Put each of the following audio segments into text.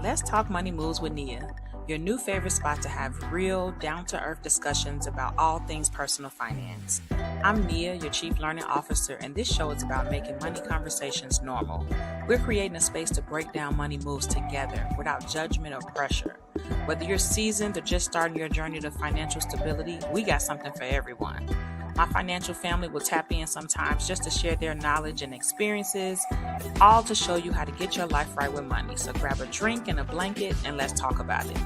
Let's Talk Money Moves with Nia, your new favorite spot to have real, down to earth discussions about all things personal finance. I'm Nia, your Chief Learning Officer, and this show is about making money conversations normal. We're creating a space to break down money moves together without judgment or pressure. Whether you're seasoned or just starting your journey to financial stability, we got something for everyone. My financial family will tap in sometimes just to share their knowledge and experiences, all to show you how to get your life right with money. So grab a drink and a blanket and let's talk about it.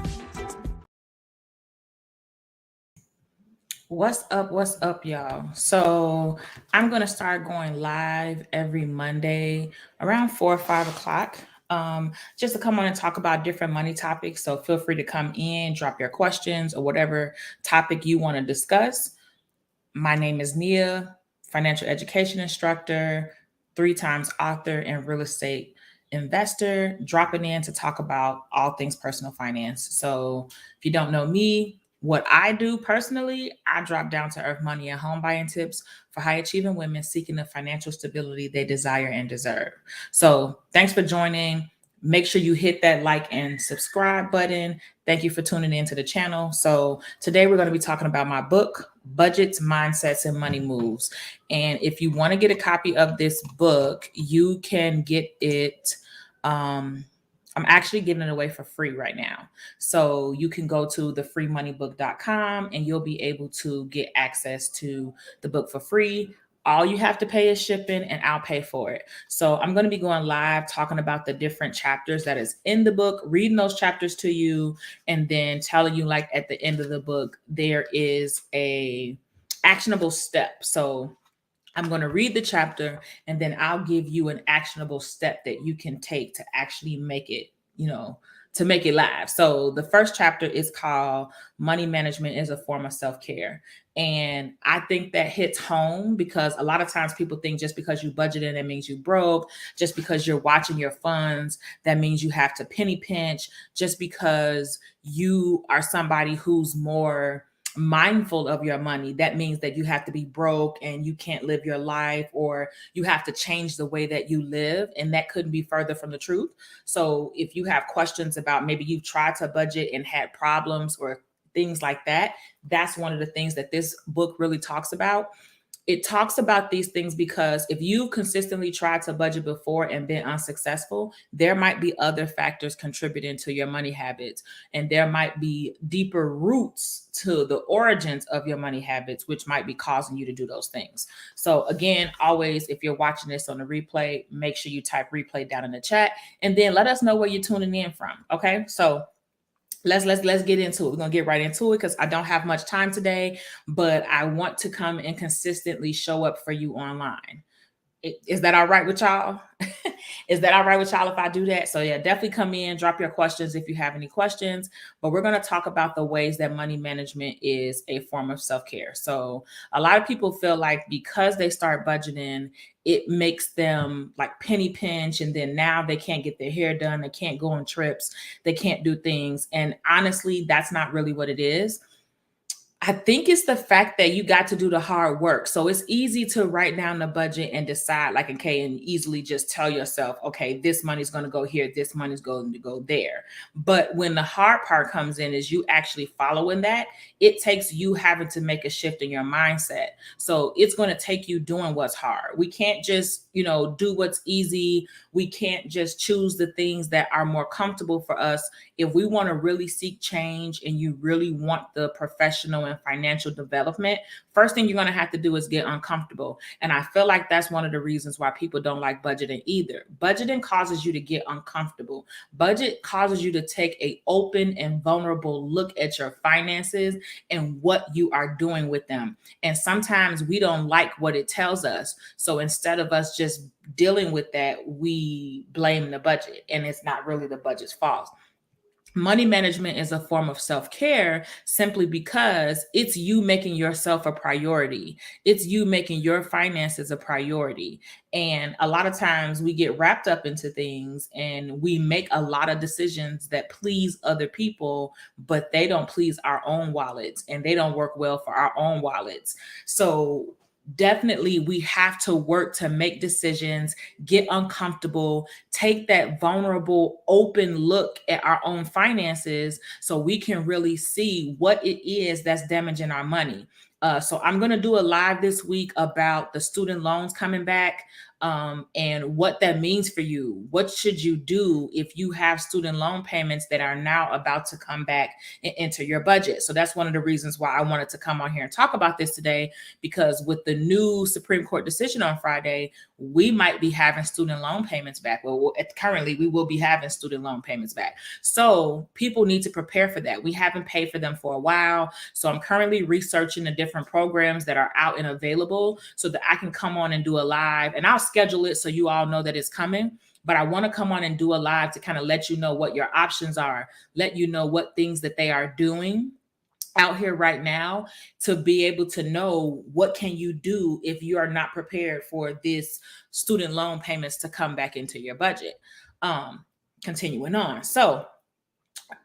What's up, y'all? So I'm going to start going live every Monday around 4 or 5 o'clock. Just to come on and talk about different money topics. So feel free to come in, drop your questions or whatever topic you want to discuss. My name is Nia, financial education instructor, 3 times author, and real estate investor, dropping in to talk about all things personal finance. So if you don't know me, what I do personally, I drop down to earth money and home buying tips for high achieving women seeking the financial stability they desire and deserve. So thanks for joining. Make sure you hit that like and subscribe button. Thank you for tuning into the channel. So today we're going to be talking about my book, Budgets, Mindsets, and Money Moves. And if you want to get a copy of this book, you can get it. I'm actually giving it away for free right now. So you can go to thefreemoneybook.com and you'll be able to get access to the book for free. All you have to pay is shipping and I'll pay for it. So I'm going to be going live talking about the different chapters that is in the book, reading those chapters to you, and then telling you like at the end of the book, there is a actionable step. So I'm going to read the chapter and then I'll give you an actionable step that you can take to actually make it, to make it live. So the first chapter is called Money Management is a Form of Self-Care. And I think that hits home because a lot of times people think just because you budgeted, that means you broke. Just because you're watching your funds, that means you have to penny pinch. Just because you are somebody who's more mindful of your money, that means that you have to be broke and you can't live your life, or you have to change the way that you live. And that couldn't be further from the truth. So if you have questions about maybe you've tried to budget and had problems or things like that, that's one of the things that this book really talks about. It talks about these things because if you've consistently tried to budget before and been unsuccessful, there might be other factors contributing to your money habits. And there might be deeper roots to the origins of your money habits, which might be causing you to do those things. So again, always, if you're watching this on the replay, make sure you type replay down in the chat and then let us know where you're tuning in from. Okay. So let's get into it. We're gonna get right into it because I don't have much time today, but I want to come and consistently show up for you online. Is that all right with y'all? Is that all right with y'all if I do that? So yeah, definitely come in, drop your questions if you have any questions. But we're going to talk about the ways that money management is a form of self-care. So a lot of people feel like because they start budgeting, it makes them like penny pinch, and then now they can't get their hair done, they can't go on trips, they can't do things. And honestly, that's not really what it is. I think it's the fact that you got to do the hard work. So it's easy to write down the budget and decide like, okay, and easily just tell yourself, okay, this money's going to go here, this money's going to go there. But when the hard part comes in is you actually following that, it takes you having to make a shift in your mindset. So it's going to take you doing what's hard. We can't just, do what's easy. We can't just choose the things that are more comfortable for us. If we want to really seek change and you really want the professional and financial development, first thing you're going to have to do is get uncomfortable. And I feel like that's one of the reasons why people don't like budgeting either. Budgeting causes you to get uncomfortable. Budget causes you to take an open and vulnerable look at your finances and what you are doing with them. And sometimes we don't like what it tells us. So instead of us just dealing with that, we blame the budget, and it's not really the budget's fault. Money management is a form of self-care simply because it's you making yourself a priority. It's you making your finances a priority. And a lot of times we get wrapped up into things and we make a lot of decisions that please other people, but they don't please our own wallets and they don't work well for our own wallets. So definitely we have to work to make decisions, get uncomfortable, take that vulnerable, open look at our own finances so we can really see what it is that's damaging our money. So I'm going to do a live this week about the student loans coming back, and what that means for you. What should you do if you have student loan payments that are now about to come back and enter your budget? So that's one of the reasons why I wanted to come on here and talk about this today, because with the new Supreme Court decision on Friday, we might be having student loan payments back. Well, currently we will be having student loan payments back. So people need to prepare for that. We haven't paid for them for a while. So I'm currently researching the different programs that are out and available so that I can come on and do a live, and I'll schedule it so you all know that it's coming. But I want to come on and do a live to kind of let you know what your options are, let you know what things that they are doing out here right now, to be able to know what can you do if you are not prepared for this student loan payments to come back into your budget. Continuing on. So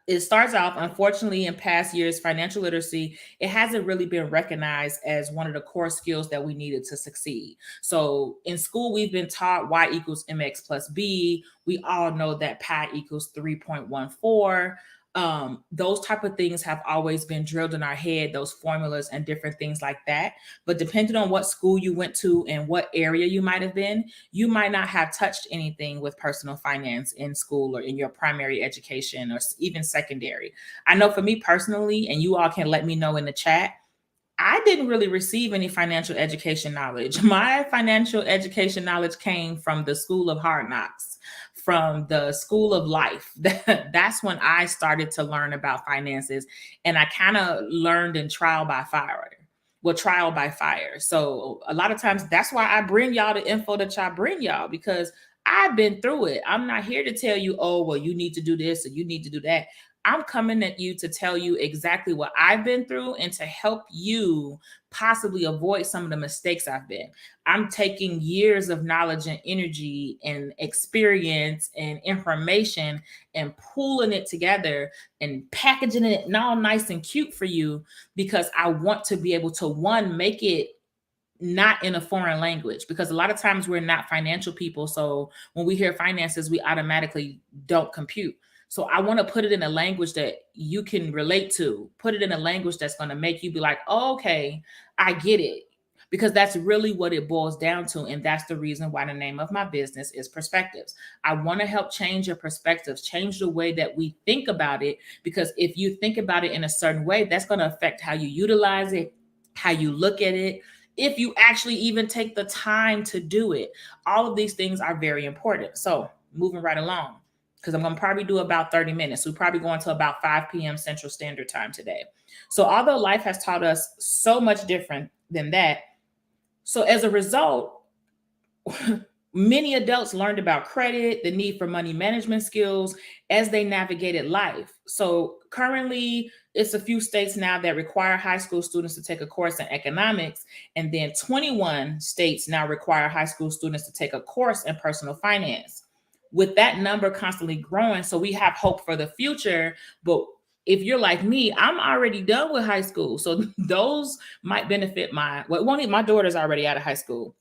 it starts off, unfortunately, in past years, financial literacy, it hasn't really been recognized as one of the core skills that we needed to succeed. So in school, we've been taught y equals mx plus b. We all know that pi equals 3.14. Those type of things have always been drilled in our head, those formulas and different things like that. But depending on what school you went to and what area you might have been, you might not have touched anything with personal finance in school or in your primary education or even secondary. I know for me personally, and you all can let me know in the chat, I didn't really receive any financial education knowledge. My financial education knowledge came from the School of Hard Knocks, from the School of Life. That's when I started to learn about finances. And I kind of learned in trial by fire. Well, trial by fire. So a lot of times that's why I bring y'all the info that y'all bring y'all, because I've been through it. I'm not here to tell you, oh, well, you need to do this or you need to do that. I'm coming at you to tell you exactly what I've been through and to help you possibly avoid some of the mistakes I've been. I'm taking years of knowledge and energy and experience and information and pulling it together and packaging it all nice and cute for you, because I want to be able to, one, make it not in a foreign language, because a lot of times we're not financial people. So when we hear finances, we automatically don't compute. So I want to put it in a language that you can relate to, put it in a language that's going to make you be like, oh, okay, I get it. Because that's really what it boils down to. And that's the reason why the name of my business is Perspectives. I want to help change your perspectives, change the way that we think about it. Because if you think about it in a certain way, that's going to affect how you utilize it, how you look at it, if you actually even take the time to do it. All of these things are very important. So moving right along, because I'm going to probably do about 30 minutes. We're probably going to about 5 p.m. Central Standard Time today. So although life has taught us so much different than that, so as a result, many adults learned about credit, the need for money management skills as they navigated life. So currently, it's a few states now that require high school students to take a course in economics, and then 21 states now require high school students to take a course in personal finance. With that number constantly growing, so we have hope for the future. But if you're like me, I'm already done with high school. So those might benefit my daughter's already out of high school.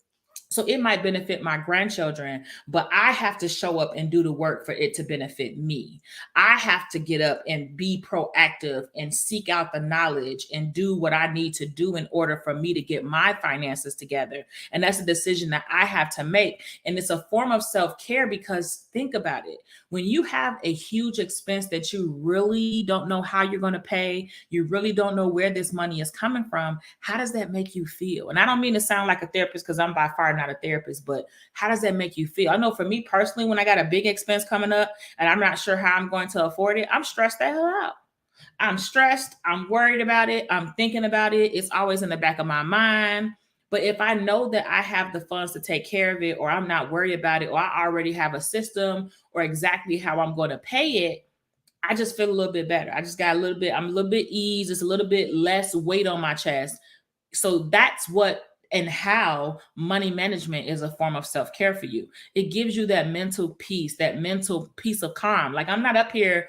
So it might benefit my grandchildren, but I have to show up and do the work for it to benefit me. I have to get up and be proactive and seek out the knowledge and do what I need to do in order for me to get my finances together. And that's a decision that I have to make. And it's a form of self-care, because think about it. When you have a huge expense that you really don't know how you're going to pay, you really don't know where this money is coming from, how does that make you feel? And I don't mean to sound like a therapist, because I'm by far not a therapist, but how does that make you feel? I know for me personally, when I got a big expense coming up and I'm not sure how I'm going to afford it, I'm stressed the hell out. I'm stressed. I'm worried about it. I'm thinking about it. It's always in the back of my mind. But if I know that I have the funds to take care of it, or I'm not worried about it, or I already have a system or exactly how I'm going to pay it, I just feel a little bit better. I just got I'm a little bit eased. It's a little bit less weight on my chest. So that's what and how money management is a form of self-care for you. It gives you that mental peace of calm. Like, I'm not up here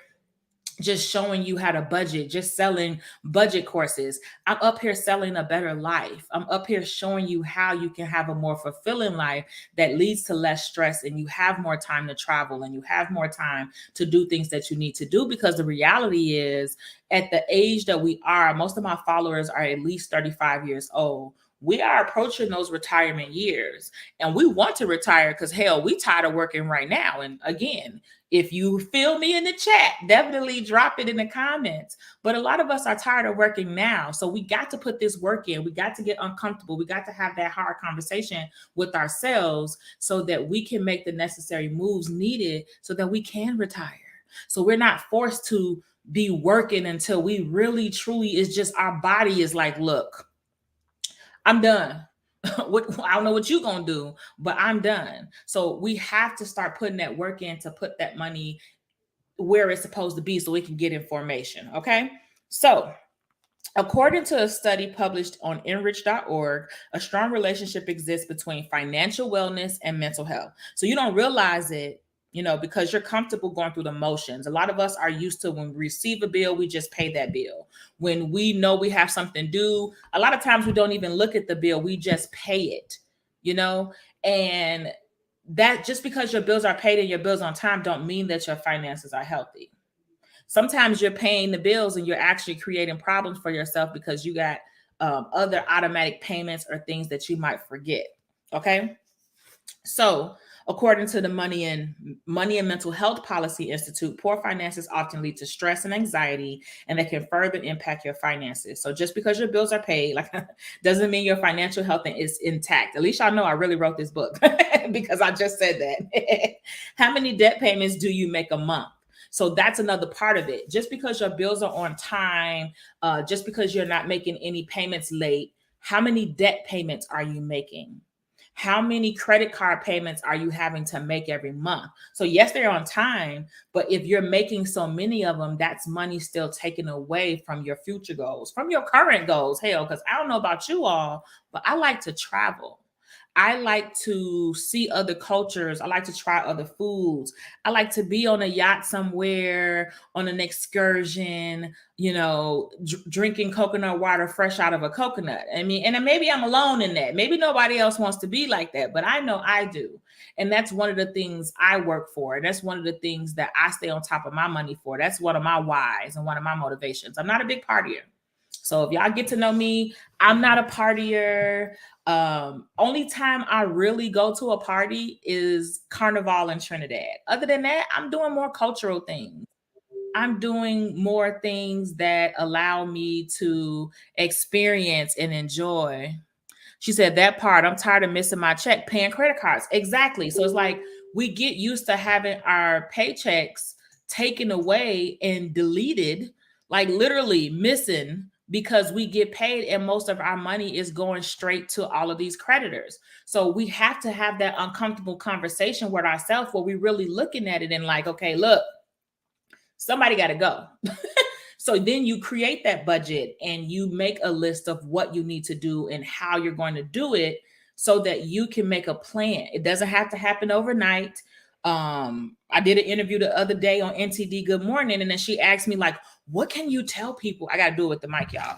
just showing you how to budget, just selling budget courses. I'm up here selling a better life. I'm up here showing you how you can have a more fulfilling life that leads to less stress, and you have more time to travel, and you have more time to do things that you need to do. Because the reality is, at the age that we are, most of my followers are at least 35 years old. We are approaching those retirement years, and we want to retire because, hell, we tired of working right now. And again, if you feel me in the chat, definitely drop it in the comments. But a lot of us are tired of working now. So we got to put this work in. We got to get uncomfortable. We got to have that hard conversation with ourselves so that we can make the necessary moves needed so that we can retire. So we're not forced to be working until we really, truly, it's just our body is like, look, I'm done. I don't know what you're going to do, but I'm done. So we have to start putting that work in to put that money where it's supposed to be so we can get information. Okay. So according to a study published on enrich.org, a strong relationship exists between financial wellness and mental health. So you don't realize it, because you're comfortable going through the motions. A lot of us are used to, when we receive a bill, we just pay that bill. When we know we have something due, a lot of times we don't even look at the bill, we just pay it, and that, just because your bills are paid and your bills on time, don't mean that your finances are healthy. Sometimes you're paying the bills and you're actually creating problems for yourself because you got other automatic payments or things that you might forget. Okay. So according to the Money and Mental Health Policy Institute, poor finances often lead to stress and anxiety, and they can further impact your finances. So just because your bills are paid, doesn't mean your financial health is intact. At least y'all know I really wrote this book because I just said that. How many debt payments do you make a month? So that's another part of it. Just because your bills are on time, just because you're not making any payments late, how many debt payments are you making? How many credit card payments are you having to make every month? So yes, they're on time, but if you're making so many of them, that's money still taken away from your future goals, from your current goals. Hell, because I don't know about you all, but I like to travel. I like to see other cultures. I like to try other foods. I like to be on a yacht somewhere on an excursion, drinking coconut water fresh out of a coconut. I mean, and maybe I'm alone in that. Maybe nobody else wants to be like that, but I know I do. And that's one of the things I work for. And that's one of the things that I stay on top of my money for. That's one of my whys and one of my motivations. I'm not a big partier. So if y'all get to know me, I'm not a partier. Only time I really go to a party is Carnival in Trinidad. Other than that, I'm doing more cultural things. I'm doing more things that allow me to experience and enjoy. She said that part, I'm tired of missing my check, paying credit cards. Exactly. So it's like we get used to having our paychecks taken away and deleted, like literally missing, because we get paid and most of our money is going straight to all of these creditors. So we have to have that uncomfortable conversation with ourselves where we're really looking at it and like, okay, look, somebody got to go. So then you create that budget and you make a list of what you need to do and how you're going to do it so that you can make a plan. It doesn't have to happen overnight. I did an interview the other day on NTD Good Morning, and then she asked me, like, what can you tell people? I got to do it with the mic, y'all.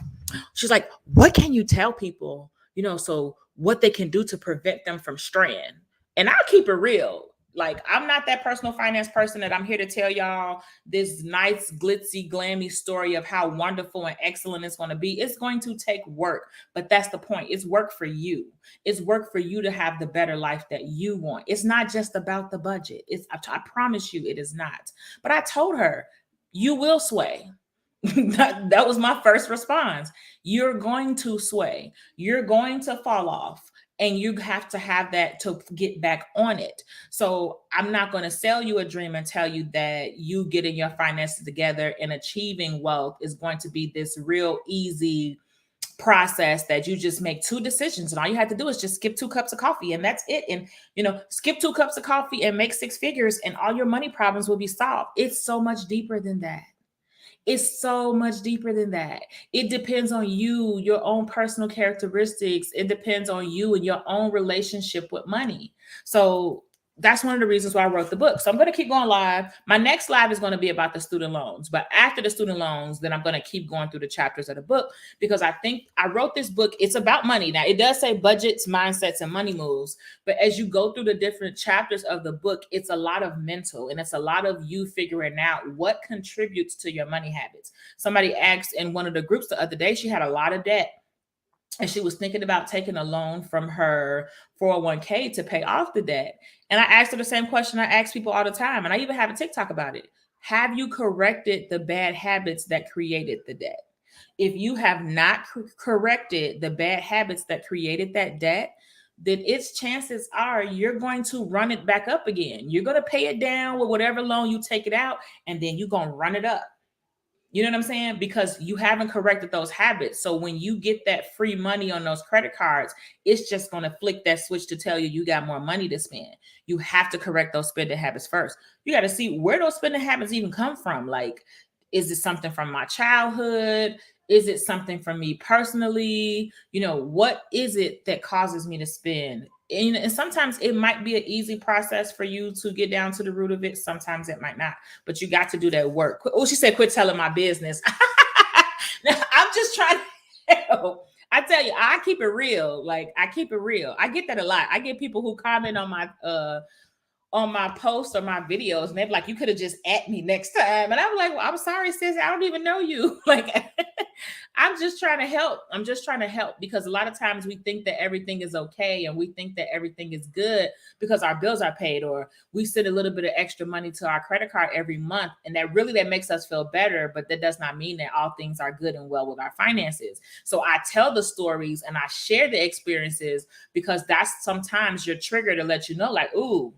She's like, what can you tell people, so what they can do to prevent them from straying? And I'll keep it real. Like, I'm not that personal finance person that I'm here to tell y'all this nice, glitzy, glammy story of how wonderful and excellent it's going to be. It's going to take work, but that's the point. It's work for you. It's work for you to have the better life that you want. It's not just about the budget. I promise you it is not. But I told her, you will sway. That was my first response. You're going to sway. You're going to fall off. And you have to have that to get back on it. So I'm not going to sell you a dream and tell you that you getting your finances together and achieving wealth is going to be this real easy process that you just make two decisions and all you have to do is just skip 2 cups of coffee and that's it. And, skip 2 cups of coffee and make 6 figures and all your money problems will be solved. It's so much deeper than that. It's so much deeper than that. It depends on you, your own personal characteristics. It depends on you and your own relationship with money. So that's one of the reasons why I wrote the book. So I'm going to keep going live. My next live is going to be about the student loans. But after the student loans, then I'm going to keep going through the chapters of the book, because I think I wrote this book. It's about money. Now, it does say budgets, mindsets, and money moves. But as you go through the different chapters of the book, it's a lot of mental, and it's a lot of you figuring out what contributes to your money habits. Somebody asked in one of the groups the other day, she had a lot of debt, and she was thinking about taking a loan from her 401k to pay off the debt. And I asked her the same question I ask people all the time, and I even have a TikTok about it. Have you corrected the bad habits that created the debt? If you have not corrected the bad habits that created that debt, then its chances are you're going to run it back up again. You're going to pay it down with whatever loan you take it out, and then you're going to run it up. You know what I'm saying? Because you haven't corrected those habits. So when you get that free money on those credit cards, it's just going to flick that switch to tell you got more money to spend. You have to correct those spending habits first. You got to see where those spending habits even come from. Like, is it something from my childhood? Is it something from me personally? You know, what is it that causes me to spend? And sometimes it might be an easy process for you to get down to the root of it. Sometimes it might not, but you got to do that work. Oh, she said, quit telling my business. Now, I'm just trying to help. I tell you, I keep it real. Like, I keep it real. I get that a lot. I get people who comment on my posts or my videos, and they're like, you could have just at me next time. And I'm like, well, I'm sorry, sis, I don't even know you. Like, I'm just trying to help. I'm just trying to help, because a lot of times we think that everything is okay, and we think that everything is good because our bills are paid, or we send a little bit of extra money to our credit card every month. And that makes us feel better, but that does not mean that all things are good and well with our finances. So I tell the stories and I share the experiences, because that's sometimes your trigger to let you know, like, ooh,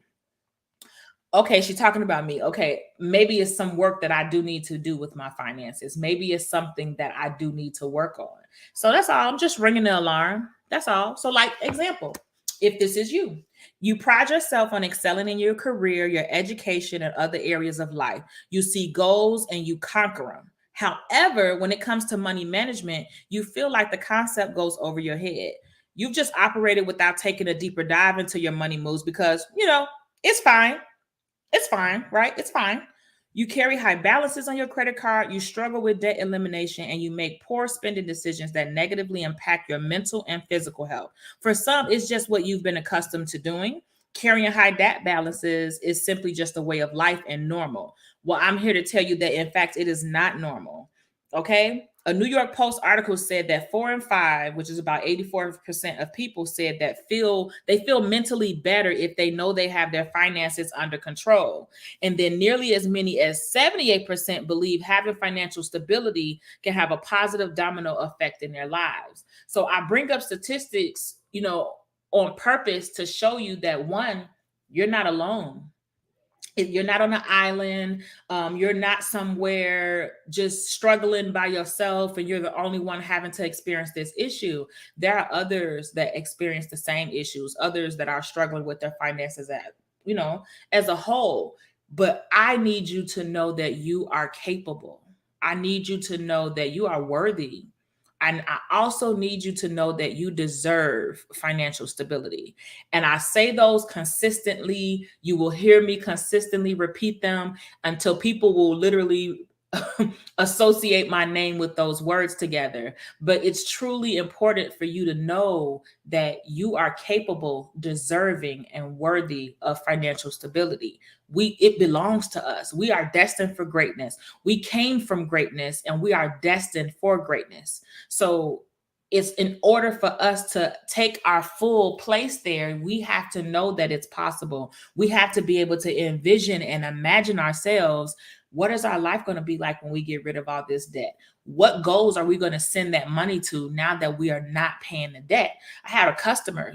okay, she's talking about me. Okay, maybe it's some work that I do need to do with my finances. Maybe it's something that I do need to work on. So that's all. I'm just ringing the alarm. That's all. So, like, example, if this is you, you pride yourself on excelling in your career, your education, and other areas of life. You see goals and you conquer them. However, when it comes to money management, you feel like the concept goes over your head. You've just operated without taking a deeper dive into your money moves because, it's fine. It's fine, right? It's fine. You carry high balances on your credit card, you struggle with debt elimination, and you make poor spending decisions that negatively impact your mental and physical health. For some, it's just what you've been accustomed to doing. Carrying high debt balances is simply just a way of life and normal. Well, I'm here to tell you that, in fact, it is not normal. Okay? A New York Post article said that 4 in 5, which is about 84% of people, said that they feel mentally better if they know they have their finances under control. And then nearly as many as 78% believe having financial stability can have a positive domino effect in their lives. So I bring up statistics, on purpose to show you that, one, you're not alone. You're not on an island. You're not somewhere just struggling by yourself and you're the only one having to experience this issue. There are others that experience the same issues, others that are struggling with their finances as a whole. But I need you to know that you are capable. I need you to know that you are worthy. And I also need you to know that you deserve financial stability. And I say those consistently. You will hear me consistently repeat them until people will literally associate my name with those words together. But it's truly important for you to know that you are capable, deserving, and worthy of financial stability. It belongs to us. We are destined for greatness. We came from greatness and we are destined for greatness. So it's in order for us to take our full place there, we have to know that it's possible. We have to be able to envision and imagine ourselves. What is our life going to be like when we get rid of all this debt? What goals are we going to send that money to now that we are not paying the debt? I had a customer,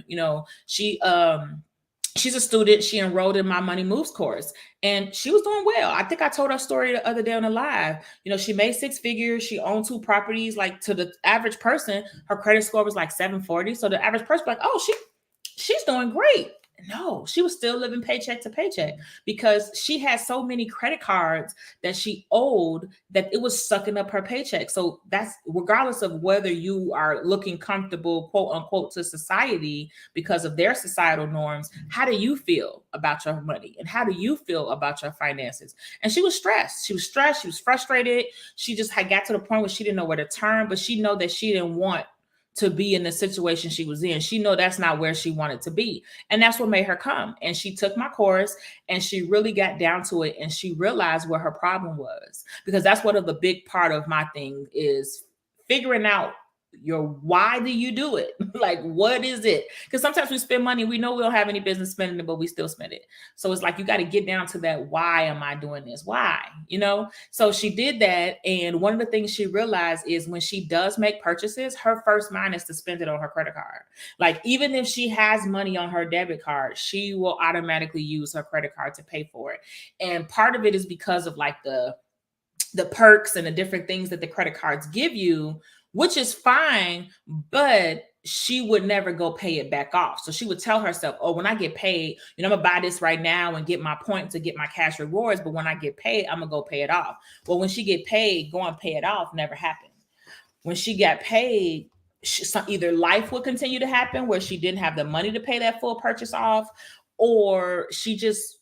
she's a student. She enrolled in my Money Moves course and she was doing well. I think I told her story the other day on the live. She made 6 figures. She owned 2 properties. Like, to the average person, her credit score was like 740. So the average person was like, oh, she's doing great. No, she was still living paycheck to paycheck because she had so many credit cards that she owed that it was sucking up her paycheck. So that's regardless of whether you are looking comfortable, quote unquote, to society because of their societal norms. How do you feel about your money? And how do you feel about your finances? And she was stressed. She was stressed. She was frustrated. She just had got to the point where she didn't know where to turn, but she know that she didn't want to be in the situation she was in. She know that's not where she wanted to be. And that's what made her come. And she took my course and she really got down to it and she realized what her problem was. Because that's one of the big part of my thing is figuring out your why do you do it? Like, what is it? Because sometimes we spend money, we know we don't have any business spending it, but we still spend it. So it's like you got to get down to that. Why am I doing this? Why? You know? So she did that. And one of the things she realized is when she does make purchases, her first mind is to spend it on her credit card. Like, even if she has money on her debit card, she will automatically use her credit card to pay for it. And part of it is because of like the perks and the different things that the credit cards give you, which is fine, but she would never go pay it back off. So she would tell herself, oh, when I get paid, I'm gonna buy this right now and get my points to get my cash rewards. But when I get paid, I'm gonna go pay it off. Well, when she get paid, going to pay it off never happened. When she got paid, either life would continue to happen where she didn't have the money to pay that full purchase off, or she just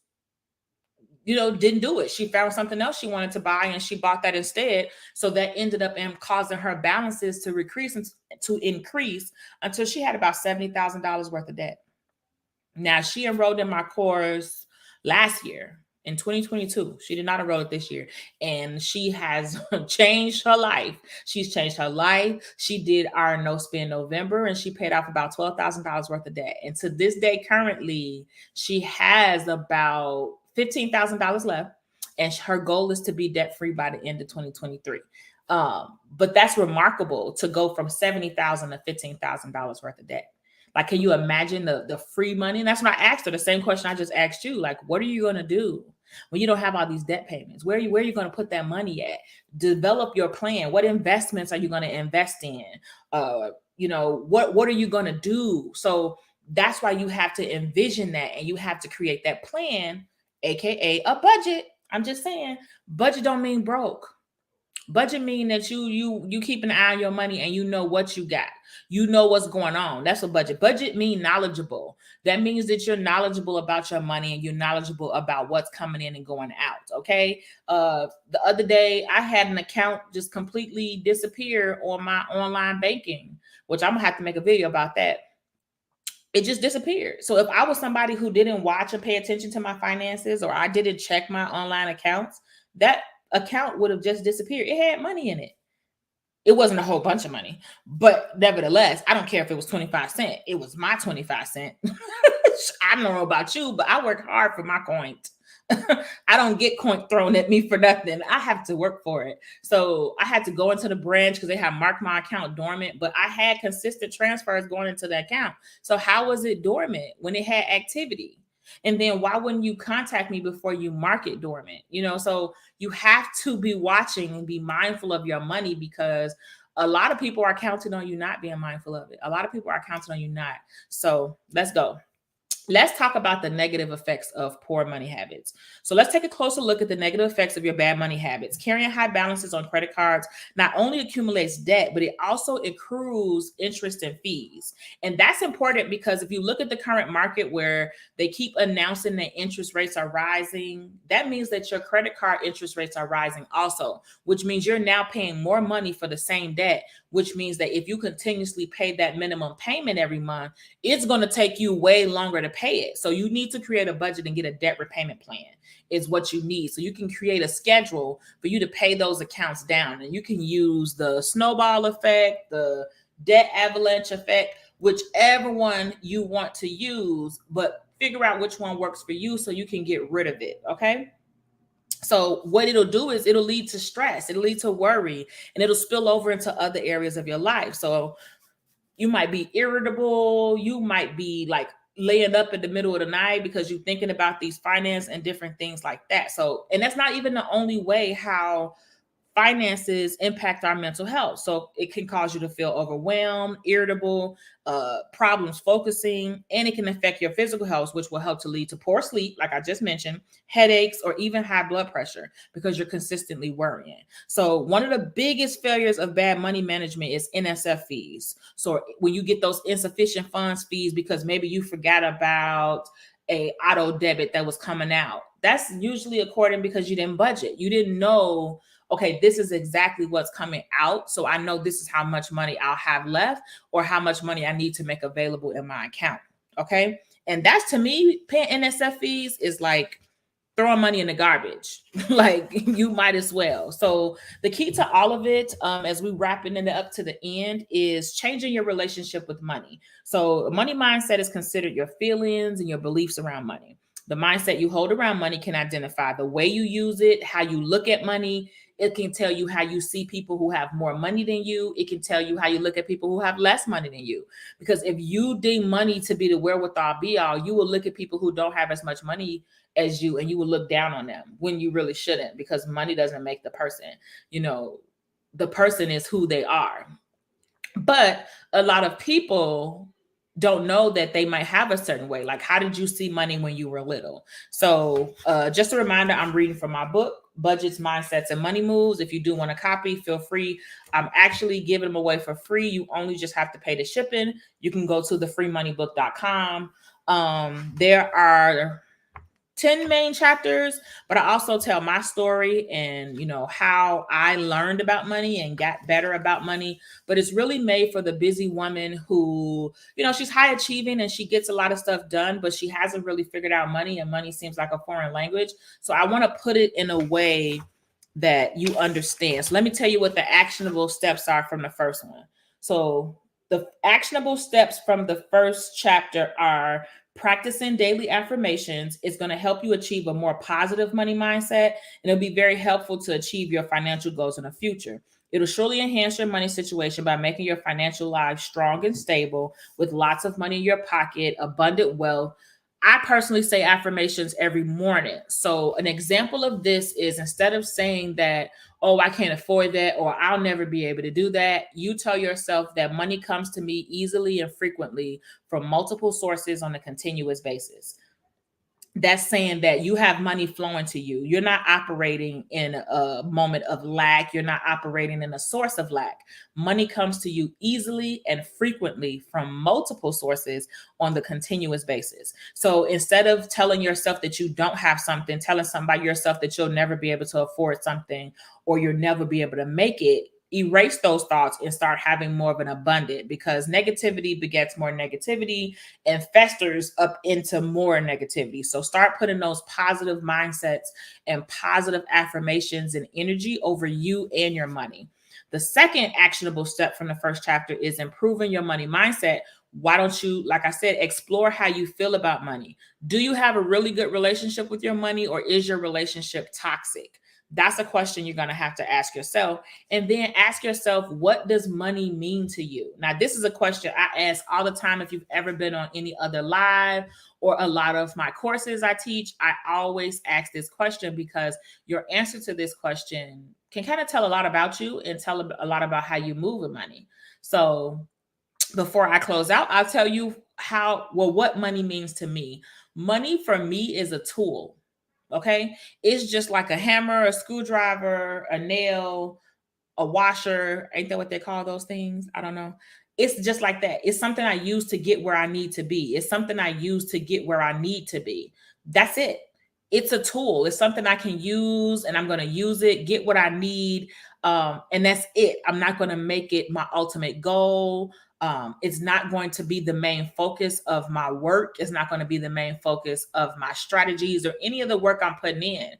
didn't do it. She found something else she wanted to buy and she bought that instead. So that ended up causing her balances to increase until she had about $70,000 worth of debt. Now she enrolled in my course last year in 2022. She did not enroll it this year. And she has changed her life. She's changed her life. She did our no spend November and she paid off about $12,000 worth of debt. And to this day, currently, she has about $15,000 left, and her goal is to be debt free by the end of 2023. But that's remarkable to go from $70,000 to $15,000 worth of debt. Like, can you imagine the free money? And that's when I asked her the same question I just asked you. Like, what are you going to do when you don't have all these debt payments? Where are you going to put that money at? Develop your plan. What investments are you going to invest in? What are you going to do? So that's why you have to envision that and you have to create that plan, AKA a budget. I'm just saying, budget don't mean broke. Budget mean that you keep an eye on your money and you know what you got. You know what's going on. That's what budget. Budget mean knowledgeable. That means that you're knowledgeable about your money and you're knowledgeable about what's coming in and going out. Okay. The other day I had an account just completely disappear on my online banking, which I'm gonna have to make a video about that. It just disappeared. So if I was somebody who didn't watch and pay attention to my finances, or I didn't check my online accounts, that account would have just disappeared. It had money in it. It wasn't a whole bunch of money, but nevertheless, I don't care if it was 25 cents. It was my 25 cents. I don't know about you, but I work hard for my coins. I don't get coin thrown at me for nothing. I have to work for it. So I had to go into the branch because they had marked my account dormant, but I had consistent transfers going into the account. So how was it dormant when it had activity? And then why wouldn't you contact me before you mark it dormant? So you have to be watching and be mindful of your money, because a lot of people are counting on you not being mindful of it. A lot of people are counting on you not. So let's go. Let's talk about the negative effects of poor money habits. So let's take a closer look at the negative effects of your bad money habits. Carrying high balances on credit cards not only accumulates debt, but it also accrues interest and fees. And that's important because if you look at the current market where they keep announcing that interest rates are rising, that means that your credit card interest rates are rising also, which means you're now paying more money for the same debt, which means that if you continuously pay that minimum payment every month, it's going to take you way longer to pay it. So you need to create a budget and get a debt repayment plan is what you need. So you can create a schedule for you to pay those accounts down, and you can use the snowball effect, the debt avalanche effect, whichever one you want to use, but figure out which one works for you so you can get rid of it. Okay. So what it'll do is it'll lead to stress, it'll lead to worry, and it'll spill over into other areas of your life. So you might be irritable. You might be like laying up in the middle of the night because you're thinking about these finance and different things like that. So, and that's not even the only way how finances impact our mental health. So it can cause you to feel overwhelmed, irritable, problems focusing, and it can affect your physical health, which will help to lead to poor sleep, like I just mentioned, headaches, or even high blood pressure because you're consistently worrying. So one of the biggest failures of bad money management is NSF fees. So when you get those insufficient funds fees because maybe you forgot about a auto debit that was coming out, that's usually according because you didn't budget. You didn't know, okay, this is exactly what's coming out. So I know this is how much money I'll have left or how much money I need to make available in my account. Okay. And that's, to me, paying NSF fees is like throwing money in the garbage. Like, you might as well. So the key to all of it, as we wrapping it up to the end, is changing your relationship with money. So a money mindset is considered your feelings and your beliefs around money. The mindset you hold around money can identify the way you use it, how you look at money. It can tell you how you see people who have more money than you. It can tell you how you look at people who have less money than you. Because if you deem money to be the wherewithal be all, you will look at people who don't have as much money as you and you will look down on them when you really shouldn't, because money doesn't make the person. The person is who they are. But a lot of people don't know that they might have a certain way. Like, how did you see money when you were little? So just a reminder, I'm reading from my book, Budgets, Mindsets, and Money Moves. If you do want a copy, feel free. I'm actually giving them away for free. You only just have to pay the shipping. You can go to thefreemoneybook.com. There are 10 main chapters, but I also tell my story and, how I learned about money and got better about money. But it's really made for the busy woman who, she's high achieving and she gets a lot of stuff done, but she hasn't really figured out money, and money seems like a foreign language. So I want to put it in a way that you understand. So let me tell you what the actionable steps are from the first one. So the actionable steps from the first chapter are: practicing daily affirmations is going to help you achieve a more positive money mindset, and it'll be very helpful to achieve your financial goals in the future. It'll surely enhance your money situation by making your financial life strong and stable with lots of money in your pocket, abundant wealth. I personally say affirmations every morning. So an example of this is, instead of saying that, oh, I can't afford that, or I'll never be able to do that, you tell yourself that money comes to me easily and frequently from multiple sources on a continuous basis. That's saying that you have money flowing to you. You're not operating in a moment of lack. You're not operating in a source of lack. Money comes to you easily and frequently from multiple sources on the continuous basis. So instead of telling yourself that you don't have something, telling somebody yourself that you'll never be able to afford something or you'll never be able to make it, erase those thoughts and start having more of an abundant, because negativity begets more negativity and festers up into more negativity. So start putting those positive mindsets and positive affirmations and energy over you and your money. The second actionable step from the first chapter is improving your money mindset. Why don't you, like I said, explore how you feel about money? Do you have a really good relationship with your money, or is your relationship toxic? That's a question you're going to have to ask yourself. And then ask yourself, what does money mean to you? Now, this is a question I ask all the time. If you've ever been on any other live or a lot of my courses I teach, I always ask this question, because your answer to this question can kind of tell a lot about you and tell a lot about how you move with money. So before I close out, I'll tell you what money means to me. Money for me is a tool. Okay. It's just like a hammer, a screwdriver, a nail, a washer. Ain't that what they call those things? I don't know. It's just like that. It's something I use to get where I need to be. It's something I use to get where I need to be. That's it. It's a tool. It's something I can use, and I'm going to use it, get what I need. And that's it. I'm not going to make it my ultimate goal. It's not going to be the main focus of my work. It's not going to be the main focus of my strategies or any of the work I'm putting in.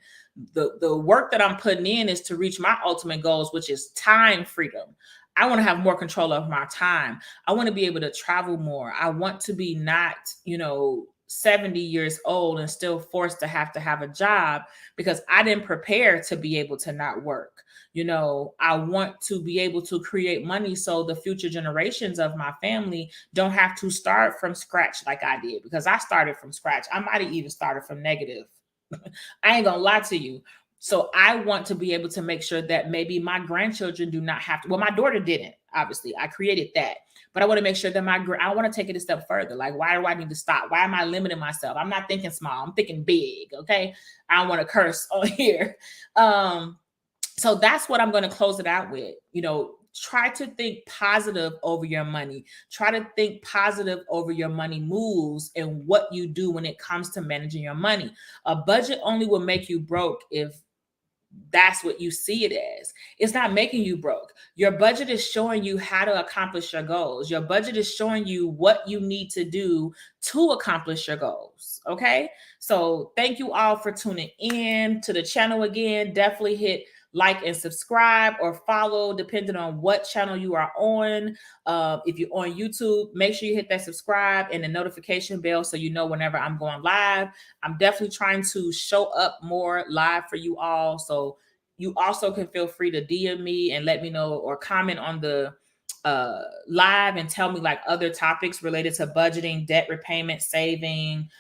The work that I'm putting in is to reach my ultimate goals, which is time freedom. I want to have more control of my time. I want to be able to travel more. I want to be not, 70 years old and still forced to have a job because I didn't prepare to be able to not work. I want to be able to create money so the future generations of my family don't have to start from scratch like I did, because I started from scratch. I might have even started from negative. I ain't gonna lie to you. So I want to be able to make sure that maybe my grandchildren do not have to. Well, my daughter didn't. Obviously, I created that, but I want to make sure that I want to take it a step further. Like, why do I need to stop? Why am I limiting myself? I'm not thinking small. I'm thinking big. Okay, I don't want to curse on here. So that's what I'm going to close it out with. Try to think positive over your money. Try to think positive over your money moves and what you do when it comes to managing your money. A budget only will make you broke if that's what you see it as. It's not making you broke. Your budget is showing you how to accomplish your goals. Your budget is showing you what you need to do to accomplish your goals. Okay. So thank you all for tuning in to the channel again. Definitely hit like and subscribe or follow depending on what channel you are on. If you're on YouTube, make sure you hit that subscribe and the notification bell so you know whenever I'm going live. I'm definitely trying to show up more live for you all. So you also can feel free to DM me and let me know or comment on the live and tell me like other topics related to budgeting, debt repayment, saving,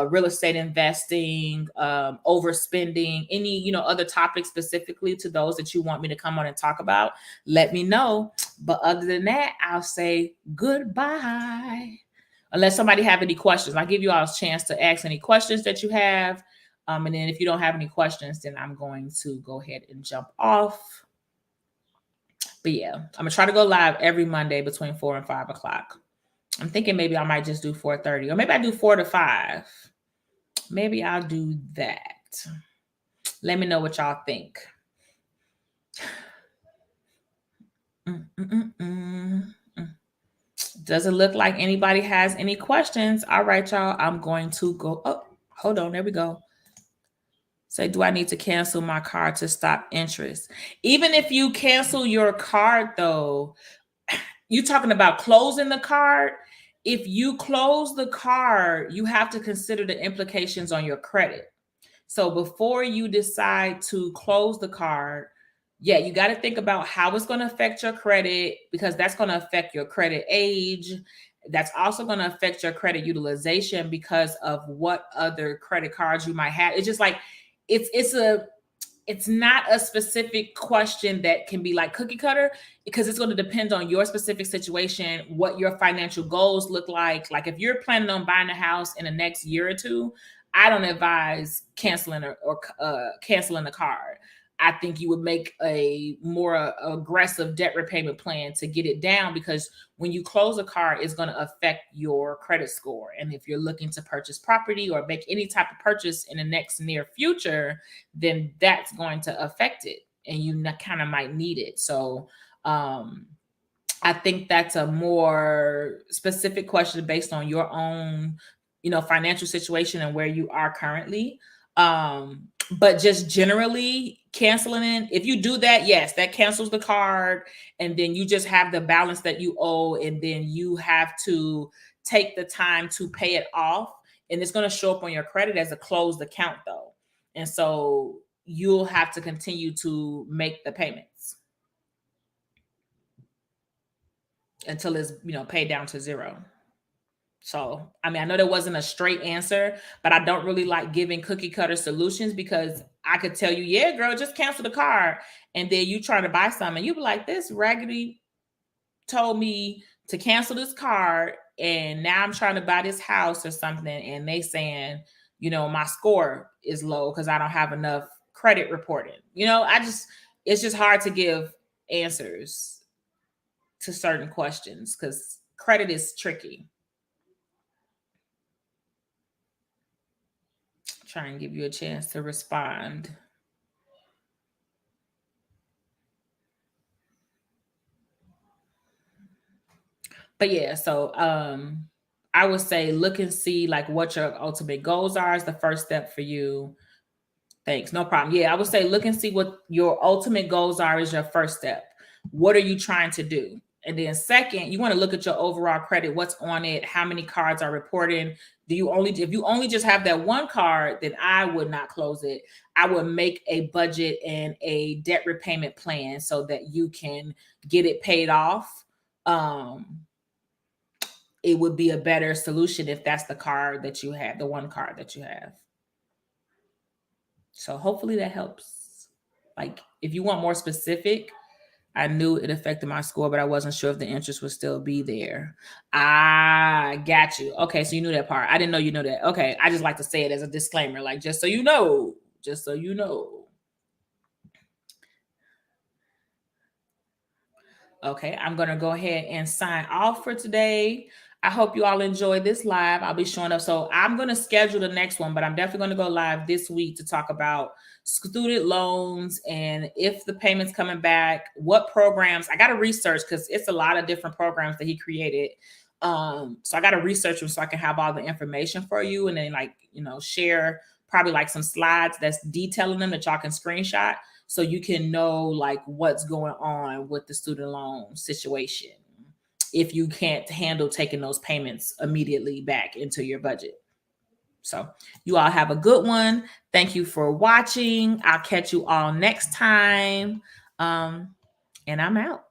real estate investing, overspending, any, other topics specifically to those that you want me to come on and talk about. Let me know. But other than that, I'll say goodbye. Unless somebody have any questions, I'll give you all a chance to ask any questions that you have. And then if you don't have any questions, then I'm going to go ahead and jump off. But yeah, I'm gonna try to go live every Monday between 4 and 5 o'clock. I'm thinking maybe I might just do 4:30, or maybe I do 4 to 5. Maybe I'll do that. Let me know what y'all think. Doesn't look like anybody has any questions. All right, y'all. I'm going to go. Oh, hold on. There we go. Say, do I need to cancel my card to stop interest? Even if you cancel your card, though, you talking about closing the card. If you close the card, you have to consider the implications on your credit. So before you decide to close the card, yeah, you got to think about how it's going to affect your credit, because that's going to affect your credit age. That's also going to affect your credit utilization because of what other credit cards you might have. It's just like it's not a specific question that can be like cookie cutter, because it's going to depend on your specific situation, what your financial goals look like. Like if you're planning on buying a house in the next year or two, I don't advise canceling or canceling the card. I think you would make a more aggressive debt repayment plan to get it down, because when you close a card, it's going to affect your credit score. And if you're looking to purchase property or make any type of purchase in the next near future, then that's going to affect it, and you kind of might need it. So I think that's a more specific question based on your own, financial situation and where you are currently. But just generally canceling it, if you do that, yes, that cancels the card, and then you just have the balance that you owe, and then you have to take the time to pay it off, and it's going to show up on your credit as a closed account though. And so you'll have to continue to make the payments until it's, paid down to zero. So, I mean, I know there wasn't a straight answer, but I don't really like giving cookie cutter solutions, because I could tell you, yeah, girl, just cancel the card. And then you try to buy something and you be like, this raggedy told me to cancel this card, and now I'm trying to buy this house or something. And they saying, my score is low because I don't have enough credit reporting. It's just hard to give answers to certain questions because credit is tricky. Try and give you a chance to respond. But yeah, so I would say look and see like what your ultimate goals are is the first step for you. Thanks, no problem. Yeah, I would say look and see what your ultimate goals are is your first step. What are you trying to do? And then second, you want to look at your overall credit, what's on it, how many cards are reporting. If you only just have that one card, then I would not close it. I would make a budget and a debt repayment plan so that you can get it paid off. It would be a better solution if that's the card that you have, the one card that you have. So hopefully that helps. Like if you want more specific, I knew it affected my score, but I wasn't sure if the interest would still be there. I got you. Okay, so you knew that part. I didn't know you knew that. Okay, I just like to say it as a disclaimer, like just so you know, just so you know. Okay, I'm going to go ahead and sign off for today. I hope you all enjoyed this live. I'll be showing up. So I'm going to schedule the next one, but I'm definitely going to go live this week to talk about student loans and if the payment's coming back, what programs. I got to research because it's a lot of different programs that he created. So I got to research them so I can have all the information for you and then share probably like some slides that's detailing them that y'all can screenshot so you can know like what's going on with the student loan situation if you can't handle taking those payments immediately back into your budget. So you all have a good one. Thank you for watching. I'll catch you all next time. And I'm out.